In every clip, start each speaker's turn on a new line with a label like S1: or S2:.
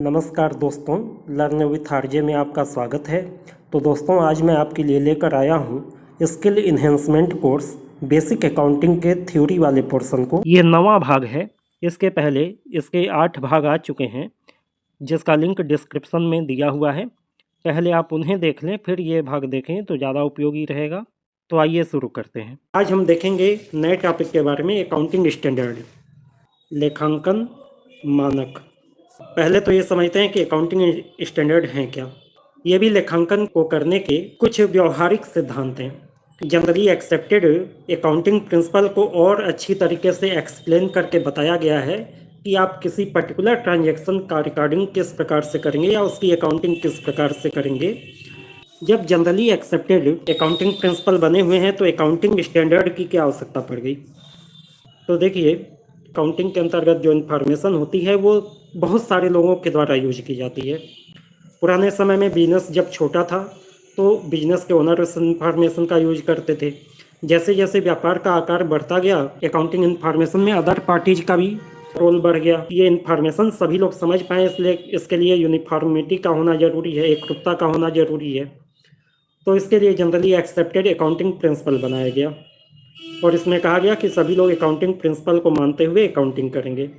S1: नमस्कार दोस्तों, learn with RJ में आपका स्वागत है। तो दोस्तों, आज मैं आपके लिए लेकर आया हूँ skill enhancement course basic accounting के थ्योरी वाले पोर्शन को। ये 9वां भाग है। इसके पहले इसके 8 भाग आ चुके हैं, जिसका लिंक डिस्क्रिप्शन में दिया हुआ है। पहले आप उन्हें देख लें, फिर ये भाग देखें तो ज़्यादा उपयोगी रहेगा। तो आइए शुरू करते हैं। आज हम देखेंगे नए टॉपिक के बारे में, अकाउंटिंग स्टैंडर्ड, लेखांकन मानक। पहले तो ये समझते हैं कि अकाउंटिंग स्टैंडर्ड हैं क्या। ये भी लेखांकन को करने के कुछ व्यवहारिक सिद्धांत हैं। जनरली एक्सेप्टेड अकाउंटिंग प्रिंसिपल को और अच्छी तरीके से एक्सप्लेन करके बताया गया है कि आप किसी पर्टिकुलर ट्रांजैक्शन का रिकॉर्डिंग किस प्रकार से करेंगे या उसकी अकाउंटिंग किस प्रकार से करेंगे। जब जनरली एक्सेप्टेड अकाउंटिंग प्रिंसिपल बने हुए हैं तो अकाउंटिंग स्टैंडर्ड की क्या आवश्यकता पड़ गई। तो देखिए, अकाउंटिंग के अंतर्गत जो इन्फॉर्मेशन होती है वो बहुत सारे लोगों के द्वारा यूज की जाती है। पुराने समय में बिजनेस जब छोटा था तो बिजनेस के ओनर उस इन्फॉर्मेशन का यूज करते थे। जैसे जैसे व्यापार का आकार बढ़ता गया, अकाउंटिंग इन्फॉर्मेशन में अदर पार्टीज का भी रोल बढ़ गया। ये इन्फॉर्मेशन सभी लोग समझ पाएँ, इसलिए इसके लिए यूनिफॉर्मिटी का होना जरूरी है, एकरूपता का होना जरूरी है। तो इसके लिए जनरली एक्सेप्टेड अकाउंटिंग प्रिंसिपल बनाया गया और इसमें कहा गया कि सभी लोग अकाउंटिंग प्रिंसिपल को मानते हुए अकाउंटिंग करेंगे।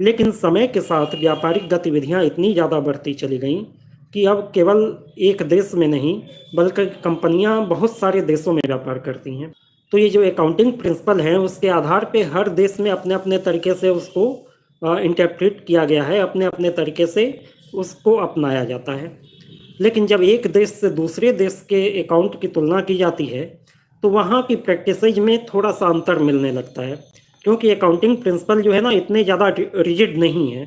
S1: लेकिन समय के साथ व्यापारिक गतिविधियां इतनी ज़्यादा बढ़ती चली गईं कि अब केवल एक देश में नहीं बल्कि कंपनियां बहुत सारे देशों में व्यापार करती हैं। तो ये जो अकाउंटिंग प्रिंसिपल है उसके आधार पे हर देश में अपने अपने तरीके से उसको इंटरप्रेट किया गया है, अपने अपने तरीके से उसको अपनाया जाता है। लेकिन जब एक देश से दूसरे देश के अकाउंट की तुलना की जाती है तो वहाँ की प्रैक्टिसेज में थोड़ा सा अंतर मिलने लगता है, क्योंकि अकाउंटिंग प्रिंसिपल जो है ना इतने ज़्यादा रिजिड नहीं है।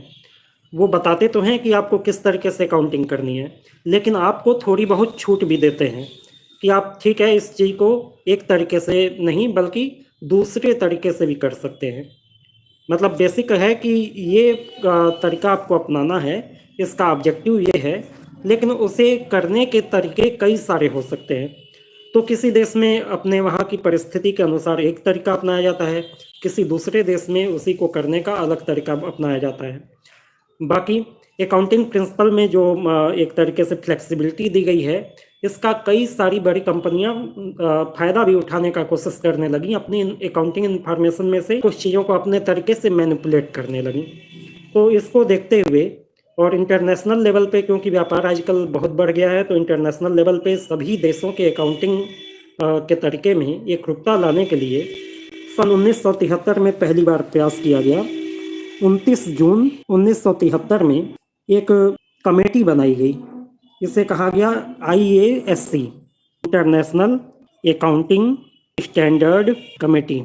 S1: वो बताते तो हैं कि आपको किस तरीके से अकाउंटिंग करनी है, लेकिन आपको थोड़ी बहुत छूट भी देते हैं कि आप ठीक है इस चीज़ को एक तरीके से नहीं बल्कि दूसरे तरीके से भी कर सकते हैं। मतलब बेसिक है कि ये तरीका आपको अपनाना है, इसका ऑब्जेक्टिव ये है, लेकिन उसे करने के तरीके कई सारे हो सकते हैं। तो किसी देश में अपने वहाँ की परिस्थिति के अनुसार एक तरीका अपनाया जाता है, किसी दूसरे देश में उसी को करने का अलग तरीका अपनाया जाता है। बाकी अकाउंटिंग प्रिंसिपल में जो एक तरीके से फ्लेक्सिबिलिटी दी गई है, इसका कई सारी बड़ी कंपनियां फ़ायदा भी उठाने का कोशिश करने लगी, अपनी अकाउंटिंग इन्फॉर्मेशन में से कुछ चीज़ों को अपने तरीके से मैनिपुलेट करने लगी। तो इसको देखते हुए और इंटरनेशनल लेवल पे, क्योंकि व्यापार आजकल बहुत बढ़ गया है, तो इंटरनेशनल लेवल पे सभी देशों के अकाउंटिंग के तरीके में एकरूपता लाने के लिए सन 1973 में पहली बार प्रयास किया गया। 29 जून 1973 में एक कमेटी बनाई गई, इसे कहा गया IASC, international accounting standard committee.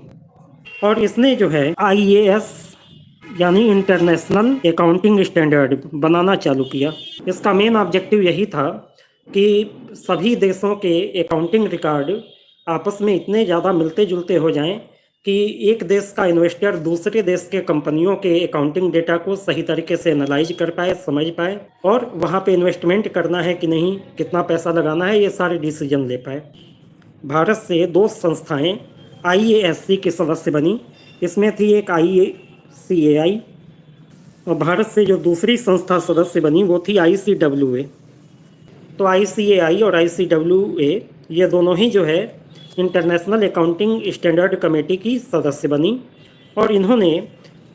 S1: और इसने जो है IAS यानी इंटरनेशनल अकाउंटिंग स्टैंडर्ड बनाना चालू किया। इसका मेन ऑब्जेक्टिव यही था कि सभी देशों के अकाउंटिंग रिकॉर्ड आपस में इतने ज़्यादा मिलते जुलते हो जाएं कि एक देश का इन्वेस्टर दूसरे देश के कंपनियों के अकाउंटिंग डेटा को सही तरीके से एनालाइज कर पाए, समझ पाए, और वहाँ पे इन्वेस्टमेंट करना है कि नहीं, कितना पैसा लगाना है, ये सारे डिसीजन ले पाए। भारत से 2 संस्थाएं IASC के सदस्य बनी। इसमें थी एक ICAI, और भारत से जो दूसरी संस्था सदस्य बनी वो थी ICWA। तो ICAI और ICWA ये दोनों ही जो है इंटरनेशनल अकाउंटिंग स्टैंडर्ड कमेटी की सदस्य बनी, और इन्होंने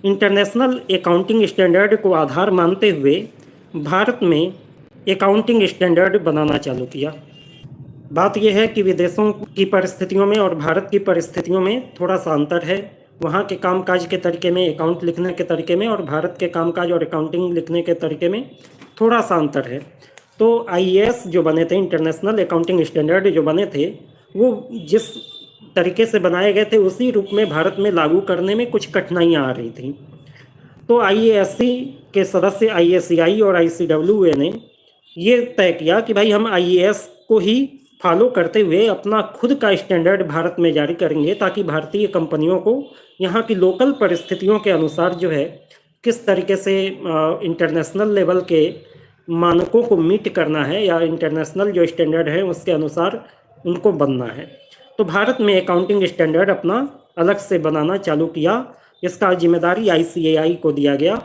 S1: इंटरनेशनल अकाउंटिंग स्टैंडर्ड को आधार मानते हुए भारत में अकाउंटिंग स्टैंडर्ड बनाना चालू किया। बात यह है कि विदेशों की परिस्थितियों में और भारत की परिस्थितियों में थोड़ा सा अंतर है। वहाँ के कामकाज के तरीके में, अकाउंट लिखने के तरीके में, और भारत के कामकाज और अकाउंटिंग लिखने के तरीके में थोड़ा सा अंतर है। तो IAS जो बने थे, इंटरनेशनल अकाउंटिंग स्टैंडर्ड जो बने थे, वो जिस तरीके से बनाए गए थे उसी रूप में भारत में लागू करने में कुछ कठिनाइयाँ आ रही थी। तो IASC के सदस्य IACI और ICWA ने ये तय किया कि भाई हम IAS को ही फॉलो करते हुए अपना खुद का स्टैंडर्ड भारत में जारी करेंगे, ताकि भारतीय कंपनियों को यहाँ की लोकल परिस्थितियों के अनुसार जो है किस तरीके से इंटरनेशनल लेवल के मानकों को मीट करना है या इंटरनेशनल जो स्टैंडर्ड है उसके अनुसार उनको बनना है। तो भारत में अकाउंटिंग स्टैंडर्ड अपना अलग से बनाना चालू किया। इसका जिम्मेदारी ICAI को दिया गया,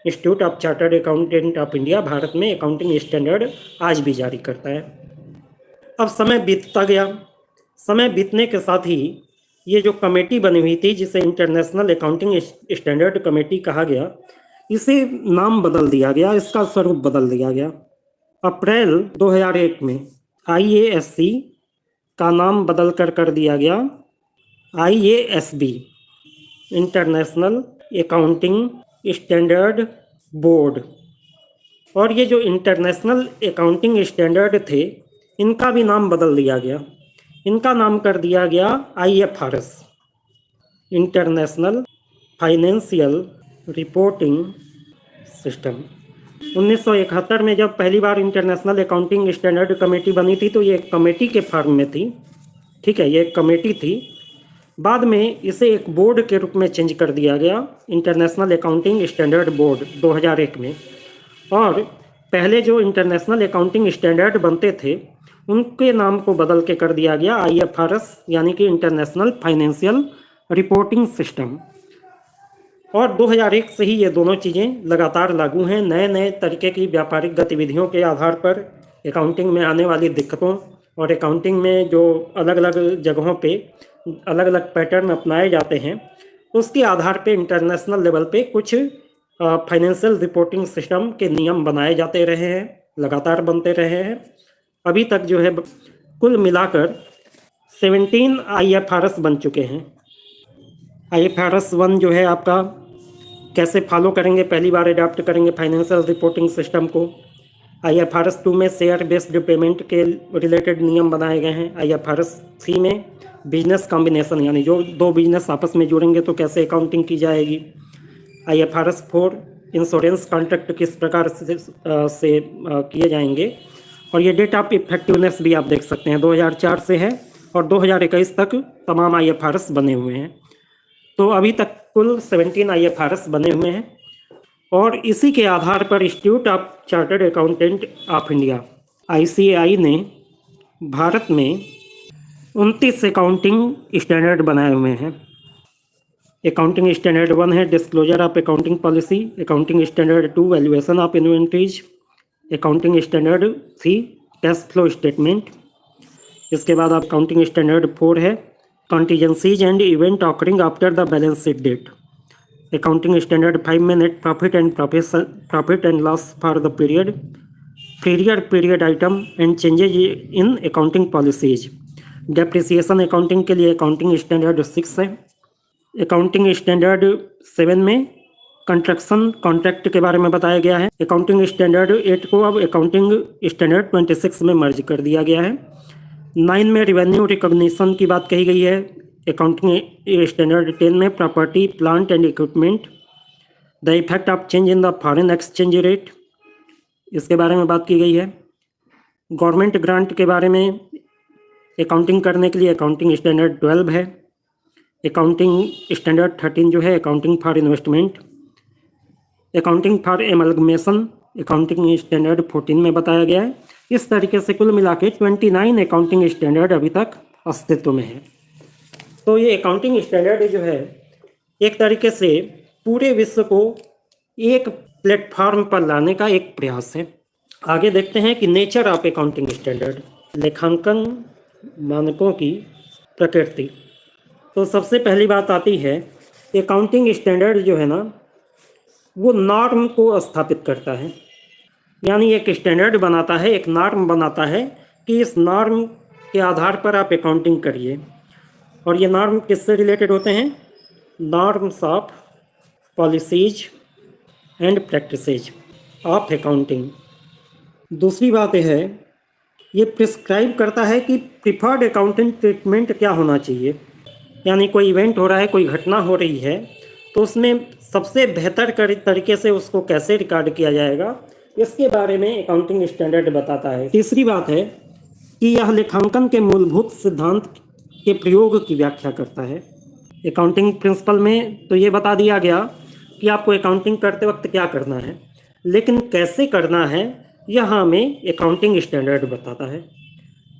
S1: institute of chartered accountant of India Bharat में अकाउंटिंग स्टैंडर्ड आज भी जारी करता है। अब समय बीतता गया, समय बीतने के साथ ही ये जो कमेटी बनी हुई थी जिसे इंटरनेशनल अकाउंटिंग स्टैंडर्ड कमेटी कहा गया, इसे नाम बदल दिया गया, इसका स्वरूप बदल दिया गया। अप्रैल 2001 में IASC का नाम बदल कर दिया गया IASB, international accounting standard board. और ये जो इंटरनेशनल अकाउंटिंग स्टैंडर्ड थे, इनका भी नाम बदल दिया गया, इनका नाम कर दिया गया IFRS, international financial reporting system. 1971 में जब पहली बार इंटरनेशनल अकाउंटिंग स्टैंडर्ड कमेटी बनी थी तो ये कमेटी के फॉर्म में थी, ठीक है, ये एक कमेटी थी। बाद में इसे एक बोर्ड के रूप में चेंज कर दिया गया, इंटरनेशनल अकाउंटिंग स्टैंडर्ड बोर्ड 2001 में। और पहले जो इंटरनेशनल अकाउंटिंग स्टैंडर्ड बनते थे उनके नाम को बदल के कर दिया गया IFRS, यानी कि इंटरनेशनल फाइनेंशियल रिपोर्टिंग सिस्टम। और 2001 से ही ये दोनों चीज़ें लगातार लागू हैं। नए नए तरीके की व्यापारिक गतिविधियों के आधार पर अकाउंटिंग में आने वाली दिक्कतों और अकाउंटिंग में जो अलग अलग जगहों पे अलग अलग पैटर्न अपनाए जाते हैं, उसके आधार पे इंटरनेशनल लेवल पे कुछ फाइनेंशियल रिपोर्टिंग सिस्टम के नियम बनाए जाते रहे हैं, लगातार बनते रहे हैं। अभी तक जो है कुल मिलाकर 17 IFRS बन चुके हैं। IFRS 1 जो है आपका कैसे फॉलो करेंगे, पहली बार अडॉप्ट करेंगे फाइनेंशियल रिपोर्टिंग सिस्टम को। IFRS 2 में शेयर बेस्ड पेमेंट के रिलेटेड नियम बनाए गए हैं। IFRS 3 में बिजनेस कॉम्बिनेशन, यानी जो दो बिजनेस आपस में जुड़ेंगे तो कैसे अकाउंटिंग की जाएगी। IFRS 4 इंश्योरेंस कॉन्ट्रैक्ट किस प्रकार से किए जाएंगे। और ये डेट ऑफ इफेक्टिवनेस भी आप देख सकते हैं 2004 से है और 2021 तक तमाम IFRS बने हुए हैं। तो अभी तक कुल 17 IFRS बने हुए हैं। और इसी के आधार पर institute of chartered accountant of India ICAI ने भारत में 29 अकाउंटिंग स्टैंडर्ड बनाए हुए हैं। अकाउंटिंग स्टैंडर्ड 1 है disclosure of accounting policy, accounting standard 2 valuation of inventories, accounting standard 3 cash flow statement. इसके बाद अकाउंटिंग स्टैंडर्ड 4 है contingencies and event occurring after the balance sheet date. Accounting standard 5 में net profit and loss for the period item and changes in accounting policies. Depreciation accounting के लिए accounting standard 6 है। Accounting standard 7 में construction contract के बारे में बताया गया है। अकाउंटिंग स्टैंडर्ड 8 को अब अकाउंटिंग स्टैंडर्ड 26 में मर्ज कर दिया गया है। 9 में रिवेन्यू रिकॉग्निशन की बात कही गई है। अकाउंटिंग स्टैंडर्ड 10 में property plant and equipment, the effect of change in the foreign exchange rate, इसके बारे में बात की गई है। गवर्नमेंट ग्रांट के बारे में अकाउंटिंग करने के लिए अकाउंटिंग स्टैंडर्ड 12 है। अकाउंटिंग स्टैंडर्ड 13 जो है accounting for investment. Accounting for amalgamation accounting standard 14 में बताया गया है। इस तरीके से कुल मिला के 29 अकाउंटिंग स्टैंडर्ड अभी तक अस्तित्व में है। तो ये अकाउंटिंग स्टैंडर्ड जो है एक तरीके से पूरे विश्व को एक प्लेटफॉर्म पर लाने का एक प्रयास है। आगे देखते हैं कि नेचर ऑफ अकाउंटिंग स्टैंडर्ड, लेखांकन मानकों की प्रकृति। तो सबसे पहली बात आती है अकाउंटिंग स्टैंडर्ड जो है ना, वो नॉर्म को स्थापित करता है, यानी एक स्टैंडर्ड बनाता है, एक नॉर्म बनाता है कि इस नॉर्म के आधार पर आप अकाउंटिंग करिए। और ये नॉर्म किससे रिलेटेड होते हैं? Norms of policies and practices of accounting. दूसरी बात यह है, ये प्रिस्क्राइब करता है कि प्रिफर्ड अकाउंटिंग ट्रीटमेंट क्या होना चाहिए, यानी कोई इवेंट हो रहा है, कोई घटना हो रही है, तो उसमें सबसे बेहतर तरीके से उसको कैसे रिकॉर्ड किया जाएगा, इसके बारे में अकाउंटिंग स्टैंडर्ड बताता है। तीसरी बात है कि यह लेखांकन के मूलभूत सिद्धांत के प्रयोग की व्याख्या करता है। अकाउंटिंग प्रिंसिपल में तो ये बता दिया गया कि आपको अकाउंटिंग करते वक्त क्या करना है, लेकिन कैसे करना है यह हमें अकाउंटिंग स्टैंडर्ड बताता है।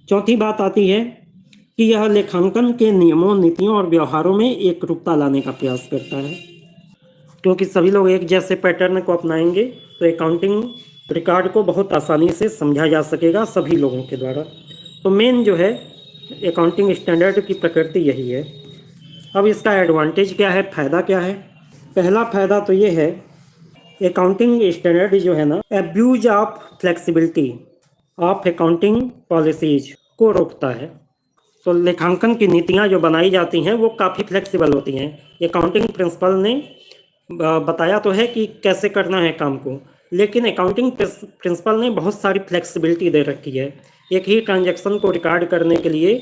S1: चौथी बात आती है कि यह लेखांकन के नियमों, नीतियों और व्यवहारों में एक रूपता लाने का प्रयास करता है। क्योंकि सभी लोग एक जैसे पैटर्न को अपनाएंगे तो अकाउंटिंग रिकॉर्ड को बहुत आसानी से समझा जा सकेगा सभी लोगों के द्वारा। तो मेन जो है अकाउंटिंग स्टैंडर्ड की प्रकृति यही है। अब इसका एडवांटेज क्या है, फ़ायदा क्या है? पहला फ़ायदा तो ये है, अकाउंटिंग स्टैंडर्ड जो है ना, abuse of flexibility of accounting policies को रोकता है। तो लेखांकन की नीतियाँ जो बनाई जाती हैं वो काफ़ी फ्लेक्सिबल होती हैं। अकाउंटिंग प्रिंसिपल ने बताया तो है कि कैसे करना है काम को, लेकिन अकाउंटिंग प्रिंसिपल ने बहुत सारी फ्लेक्सिबिलिटी दे रखी है। एक ही ट्रांजैक्शन को रिकॉर्ड करने के लिए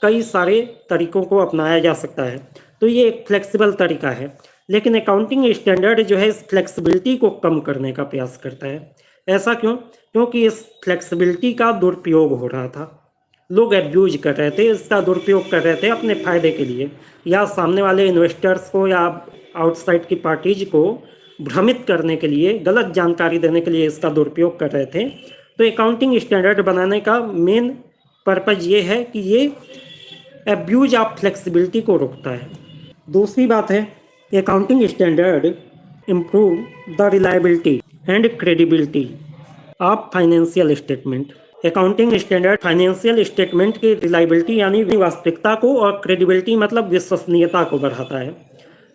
S1: कई सारे तरीक़ों को अपनाया जा सकता है, तो ये एक फ्लेक्सिबल तरीका है। लेकिन अकाउंटिंग स्टैंडर्ड जो है इस फ्लेक्सिबिलिटी को कम करने का प्रयास करता है। ऐसा क्यों? क्योंकि इस फ्लेक्सिबिलिटी का दुरुपयोग हो रहा था, लोग एब्यूज कर रहे थे, इसका दुरुपयोग कर रहे थे अपने फ़ायदे के लिए, या सामने वाले इन्वेस्टर्स को या आउटसाइड की पार्टीज को भ्रमित करने के लिए, गलत जानकारी देने के लिए इसका दुरुपयोग कर रहे थे। तो अकाउंटिंग स्टैंडर्ड बनाने का मेन पर्पज़ ये है कि ये एब्यूज ऑफ फ्लेक्सिबिलिटी को रोकता है। दूसरी बात है, accounting standard improve the reliability and credibility of financial statement. Accounting standard financial statement की रिलायबिलिटी यानी वास्तविकता को, और क्रेडिबिलिटी मतलब विश्वसनीयता को बढ़ाता है।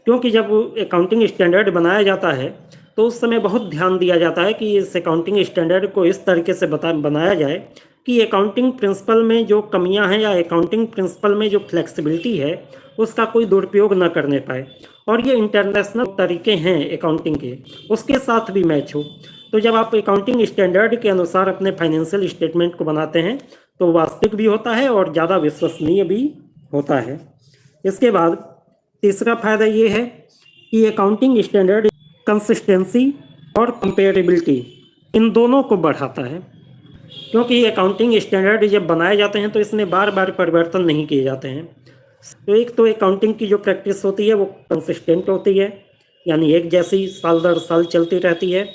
S1: क्योंकि जब अकाउंटिंग स्टैंडर्ड बनाया जाता है तो उस समय बहुत ध्यान दिया जाता है कि इस अकाउंटिंग स्टैंडर्ड को इस तरीके से बनाया जाए कि अकाउंटिंग प्रिंसिपल में जो कमियां हैं या अकाउंटिंग प्रिंसिपल में जो फ्लेक्सिबिलिटी है उसका कोई दुरुपयोग न करने पाए, और ये इंटरनेशनल तरीके हैं अकाउंटिंग के, उसके साथ भी मैच हो। तो जब आप अकाउंटिंग स्टैंडर्ड के अनुसार अपने फाइनेंशियल स्टेटमेंट को बनाते हैं तो वास्तविक भी होता है और ज़्यादा विश्वसनीय भी होता है। इसके बाद तीसरा फायदा ये है कि अकाउंटिंग स्टैंडर्ड कंसिस्टेंसी और कंपेरेबिलिटी इन दोनों को बढ़ाता है। क्योंकि अकाउंटिंग स्टैंडर्ड जब बनाए जाते हैं तो इसमें बार बार परिवर्तन नहीं किए जाते हैं। तो एक तो अकाउंटिंग की जो प्रैक्टिस होती है वो कंसिस्टेंट होती है, यानी एक जैसी साल दर साल चलती रहती है।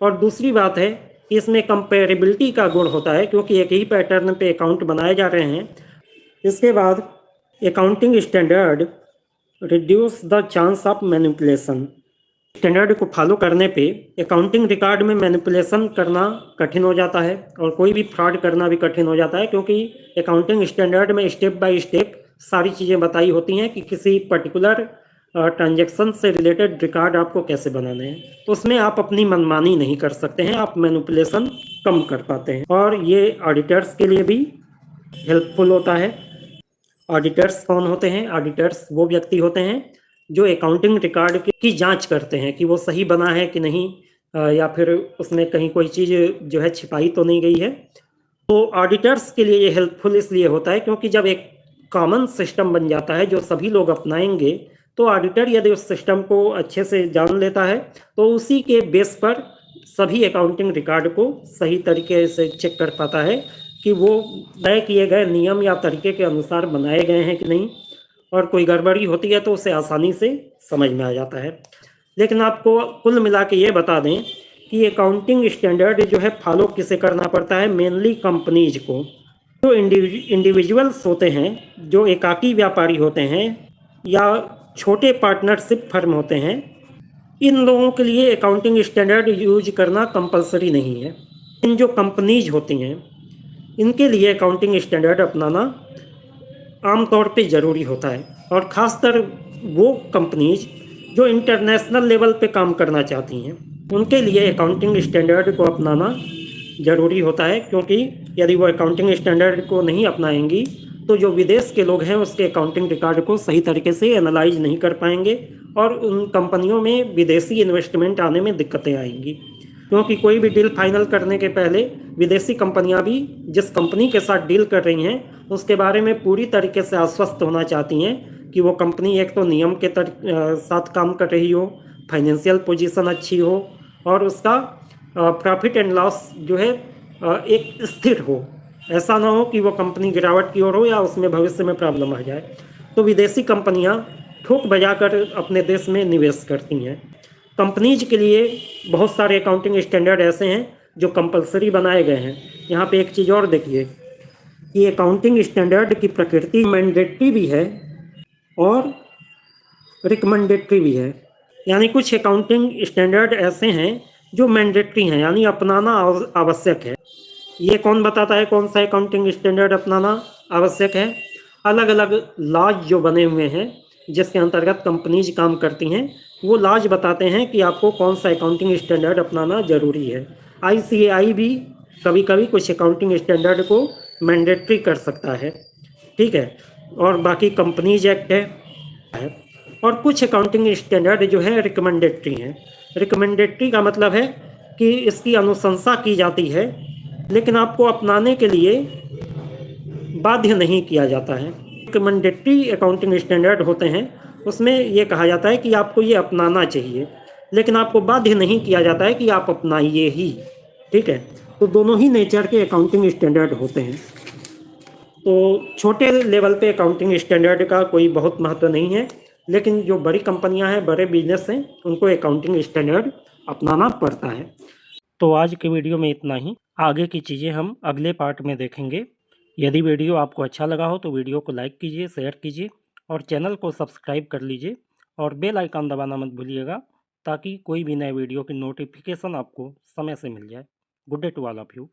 S1: और दूसरी बात है कि इसमें कंपेरेबिलिटी का गुण होता है, क्योंकि एक ही पैटर्न पे अकाउंट बनाए जा रहे हैं। इसके बाद accounting standard reduce the chance of manipulation. Standard को फॉलो करने पे अकाउंटिंग रिकॉर्ड में मैनिपुलेशन करना कठिन हो जाता है और कोई भी फ्रॉड करना भी कठिन हो जाता है, क्योंकि अकाउंटिंग स्टैंडर्ड में स्टेप बाय स्टेप सारी चीज़ें बताई होती हैं कि किसी पर्टिकुलर ट्रांजैक्शन से रिलेटेड रिकॉर्ड आपको कैसे बनाने हैं। तो उसमें आप अपनी मनमानी नहीं कर सकते हैं, आप मैनिपुलेशन कम कर पाते हैं, और ये ऑडिटर्स के लिए भी हेल्पफुल होता है। ऑडिटर्स कौन होते हैं? ऑडिटर्स वो व्यक्ति होते हैं जो अकाउंटिंग रिकॉर्ड की जांच करते हैं कि वो सही बना है कि नहीं, या फिर उसमें कहीं कोई चीज़ जो है छिपाई तो नहीं गई है। तो ऑडिटर्स के लिए ये हेल्पफुल इसलिए होता है क्योंकि जब एक कॉमन सिस्टम बन जाता है जो सभी लोग अपनाएंगे, तो ऑडिटर यदि उस सिस्टम को अच्छे से जान लेता है तो उसी के बेस पर सभी अकाउंटिंग रिकॉर्ड को सही तरीके से चेक कर पाता है कि वो तय किए गए नियम या तरीके के अनुसार बनाए गए हैं कि नहीं, और कोई गड़बड़ी होती है तो उसे आसानी से समझ में आ जाता है। लेकिन आपको कुल मिला के ये बता दें कि अकाउंटिंग स्टैंडर्ड जो है फॉलो किसे करना पड़ता है? मेनली कंपनीज को। जो इंडिविजुअल्स होते हैं, जो एकाकी व्यापारी होते हैं या छोटे पार्टनरशिप फर्म होते हैं, इन लोगों के लिए अकाउंटिंग स्टैंडर्ड यूज करना कंपलसरी नहीं है। इन जो कंपनीज होती हैं इनके लिए अकाउंटिंग स्टैंडर्ड अपनाना आमतौर पे ज़रूरी होता है, और ख़ासकर वो कंपनीज जो इंटरनेशनल लेवल पे काम करना चाहती हैं उनके लिए अकाउंटिंग स्टैंडर्ड को अपनाना ज़रूरी होता है। क्योंकि यदि वो अकाउंटिंग स्टैंडर्ड को नहीं अपनाएंगी तो जो विदेश के लोग हैं उसके अकाउंटिंग रिकॉर्ड को सही तरीके से एनालाइज नहीं कर पाएंगे, और उन कंपनियों में विदेशी इन्वेस्टमेंट आने में दिक्कतें आएंगी। क्योंकि कोई भी डील फाइनल करने के पहले विदेशी कंपनियां भी जिस कंपनी के साथ डील कर रही हैं उसके बारे में पूरी तरीके से आश्वस्त होना चाहती हैं कि वो कंपनी एक तो नियम के साथ काम कर रही हो, फाइनेंशियल पोजीशन अच्छी हो, और उसका प्रॉफिट एंड लॉस जो है एक स्थिर हो। ऐसा ना हो कि वो कंपनी गिरावट की ओर हो या उसमें भविष्य में प्रॉब्लम आ जाए। तो विदेशी कंपनियां ठोक बजाकर अपने देश में निवेश करती हैं। कंपनीज के लिए बहुत सारे अकाउंटिंग स्टैंडर्ड ऐसे हैं जो कंपलसरी बनाए गए हैं। यहाँ पे एक चीज़ और देखिए कि अकाउंटिंग स्टैंडर्ड की प्रकृति मैंडेटरी भी है और रिकमेंडेटरी भी है। यानी कुछ अकाउंटिंग स्टैंडर्ड ऐसे हैं जो मैंडेटरी हैं, यानी अपनाना आवश्यक है। ये कौन बताता है कौन सा अकाउंटिंग स्टैंडर्ड अपनाना आवश्यक है? अलग अलग लॉज जो बने हुए हैं जिसके अंतर्गत कंपनीज काम करती हैं, वो लॉज बताते हैं कि आपको कौन सा अकाउंटिंग स्टैंडर्ड अपनाना ज़रूरी है। ICAI भी कभी कभी कुछ अकाउंटिंग स्टैंडर्ड को मैंडेटरी कर सकता है, ठीक है। और बाकी कंपनीज एक्ट है। और कुछ अकाउंटिंग स्टैंडर्ड जो है रिकमेंडेटरी हैं। रिकमेंडेटरी का मतलब है कि इसकी अनुशंसा की जाती है, लेकिन आपको अपनाने के लिए बाध्य नहीं किया जाता है। रिकमेंडेटरी अकाउंटिंग स्टैंडर्ड होते हैं, उसमें ये कहा जाता है कि आपको ये अपनाना चाहिए, लेकिन आपको बाध्य नहीं किया जाता है कि आप अपनाइए ही, ठीक है। तो दोनों ही नेचर के अकाउंटिंग स्टैंडर्ड होते हैं। तो छोटे लेवल पे अकाउंटिंग स्टैंडर्ड का कोई बहुत महत्व नहीं है, लेकिन जो बड़ी कंपनियां हैं, बड़े बिजनेस हैं, उनको अकाउंटिंग स्टैंडर्ड अपनाना पड़ता है। तो आज के वीडियो में इतना ही। आगे की चीज़ें हम अगले पार्ट में देखेंगे। यदि वीडियो आपको अच्छा लगा हो तो वीडियो को लाइक कीजिए, शेयर कीजिए और चैनल को सब्सक्राइब कर लीजिए और बेल आइकन दबाना मत भूलिएगा, ताकि कोई भी नए वीडियो की नोटिफिकेशन आपको समय से मिल जाए। Good day to all of you.